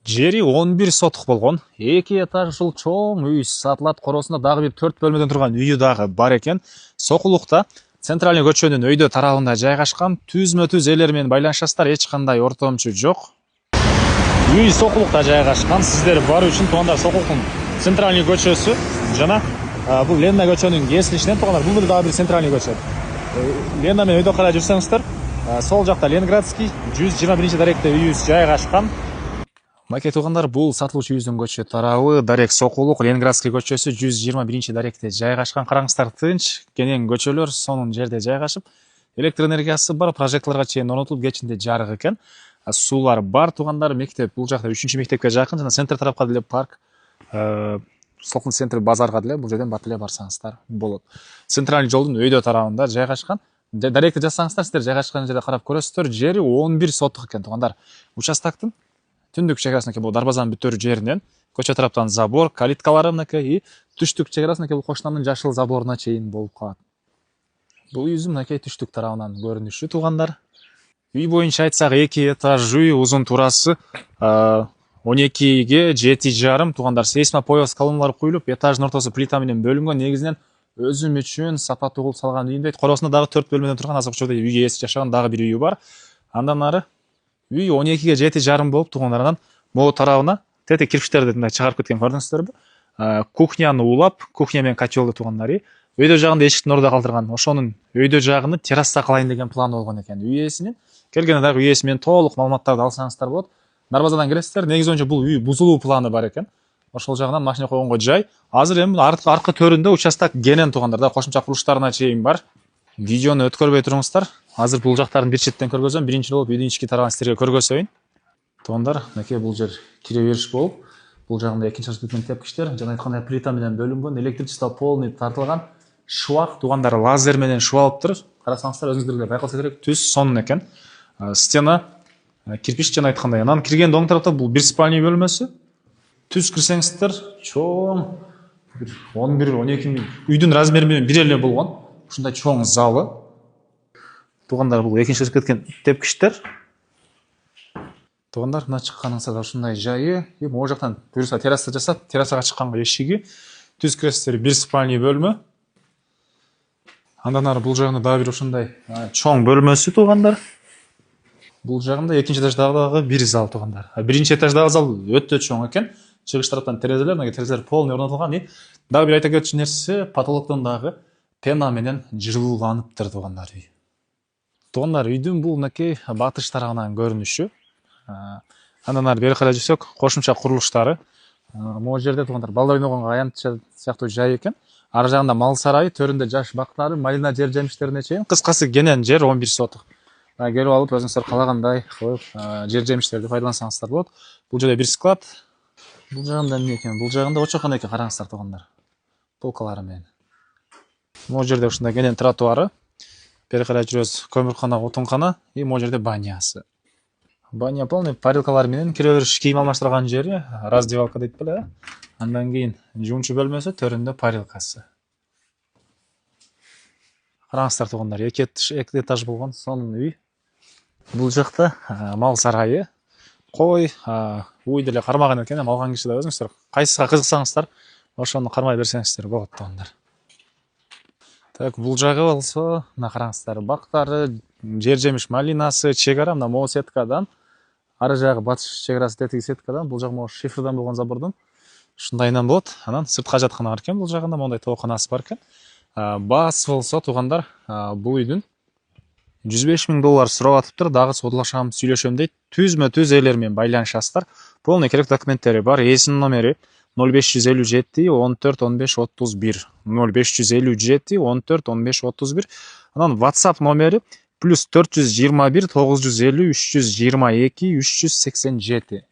Жери 11 сотық болған. 2 этаж жыл чоң үй сатылат, қоросында дағы бір 4 бөлмеден тұрған үйі дағы бар екен. Соқұлықта центральный көчөнүн өйдө тарабында жайгашкан, түзмө-түз элермен байланышасыздар, эч кандай ортомчу жок. Үй Соқұлықта жайгашкан. Сиздер бар үчүн туугандар Соқұлықтын центральный көчөсү жана бул Ленина көчөнүн кесилишинен туугандар бул дагы бир центральный көчө. Лена менен өйдө карай жүрсөңүздөр, сол жакта Ленинградский 121 даректе үйүбүз жайгашкан. Макет туугандар, бул сатылуучу үйүздүн көчө тарабы Дарек Соқұлық, Ленинградский көчөсү 121 даректе жайгашкан. Караңыздар, тынч кенен көчөлөр сонун жерде жайгашып, электр энергиясы бар, прожекторлорго чейин орнотулуп, кечинде жарык экен. Суулар бар туугандар. Мектеп бул жакта 3-мектепке жакын, жана центр тарапка деле парк, Соқын центр базарга деле бул жерден бат эле барсаңыздар болот. Центральный жолдун өйдө тарабында жайгашкан. Даректи жазсаңыздар, сиздер жайгашкан жерде карап көрөсүздөр. Жери 11 сотук экен туугандар. Участоктун түндүк чекарасыныкей бул дарбазанын бүтөр жеринен көчө тараптан забор, калиткалары мынакей, түштүк чекарасыныкей бул кошунанын жашыл заборуна чейин болуп калат. Бул үйүздүн мынакей түштүк тарабынан көрүнүшү туугандар. Үй боюнча айтсак 2 этаж үй, узун турасы 12ге 7,5 туугандар. Сейсмопояс колонналар куюлуп, этаждын ортосу плита менен бөлүнгөн. Негизинен өзүм үчүн сапаттуу кылып салган үйүм дейт. Коросунда дагы 4 бөлмөдөн турган азыр учурда үйгө ээси жашаган дагы бир үйү бар. Андан ары үй 12ге 7,5 болуп туугандар. Анан могу тарабына тети кирпичтерди мындай чыгарып кеткен, көрдүңүздөрбү? Кухняны улап, кухня менен котелду туугандар. Өйдө жагында эшиктин ордо калтырган. Ошонун өйдө жагыны терраса кылайын деген планы болгон экен. Үй ээсинин келгенде дагы үй ээси менен толук маалыматтарды алсаңыздар болот. Дарбазадан киресиздер. Негизи боюнча бул үй бузулуу планы бар экен. Ошол жагынан машина койгонго жай. Азыр эми аркы төрүндө участок кенен туугандар, да кошумча курулуштарына чейин бар. Видеону өткөрбөй туруңуздар. Азыр бул жактарын бир четтен көргөзөм. Биринчи болуп үйдүн ички тарабын сиздерге көргөзөйүн. Туугандар, мынакей бул жер кире бериш болуп, бул жагында экинчи кеткен тепкичтер, жана айткандай плита менен бөлүнгөн, электричество полный тартылган, шуак туугандар лазер менен шуалыптыр. Карасаңыздар өзүңүздөр эле байкалса керек, түз сонун экен. Стена кирпич жана айткандай. Анан киргенде оң тарапта бул бир спальный бөлмөсү. Түз кирсеңиздер, чоң 11-12 үйдүн размери менен бир эле болгон. Ушундай чоң залы. Туугандар, бул экинчи кеткен тепкичтер. Туугандар, мына чыкканыңызда ушундай жайы. Могу жактан буюрса терраса жасап, террасага чыкканга эшиги. Түз киресиздер, бир спальный бөлмө. Андан ары бул жагында дагы бир ушундай чоң бөлмөсү туугандар. Бул жагында экинчи этаждагы бир зал туугандар. Биринчи этаждагы зал өтө чоң экен. Чыгыш тараптан терезелер, мына терезелер полный орнотулган. Дагы бир айта кетчү нерсе, потолоктон дагы пена менен жылууланыптыр туугандар үй. Туугандар, үйдүн бул мынакей батыш тарабынан көрүнүшү. Андан ары бери карай жүрсөк, кошумча курулуштары. Могу жерде туугандар балдар ойногонго аянтча сыяктуу жай экен. Ары жагында мал сарайы, төрүндө жаш бактары, малина жер жемиштерине чейин. Кыскасы кенен жер 11 сотук. Келип алып өзүңүздөр каалагандай кылып жер жемиштерди пайдалансаңыздар болот. Бул жерде бир склад. Бул жагында эмне экен? Бул жагында очокона экен, караңыздар туугандар. Полкалары менен. Могу жерде ушундай кенен тротуары. Бери карай жүрөбүз, көмүркана, отункана, могу жерде банясы. Баня полный, парилкалар менен кире бериш, кийим алмаштырган жери, раздевалка дейт беле. Андан кийин жуунчу бөлмөсү, төрүндө парилкасы. Караңыздар туугандар, 2 этаж болгон сонун үй. Бул жакта мал сарайы, кой, уй деле кармаган экен, алган киши да өзүңүздөр кайсыга кызыксаңыздар, ошону кармай берсеңиздер болот туугандар. Так, бул жагы болсо, мына караңыздар, бактары, жер жемиш малинасы, чек ара, мына могу сеткадан, ары жагы батыш чек арасы тетиги сеткадан, бул жагы могу шифрдан болгон забордон. Ушундайынан болот. Анан сыртка жаткан бар экен, бул жагында моундай тооканасы бар экен. Баасы болсо туугандар, бул үйдүн $105,000 сурап атыптыр. Дагы содулашам, сүйлөшөм дейт. Түзмө-түз элер менен байланышасыздар. Полный керек документтери бар. Ээсинин номери 0557 14 15 31. 0557 14 15 31. Анан WhatsApp номери +421 950 322 387.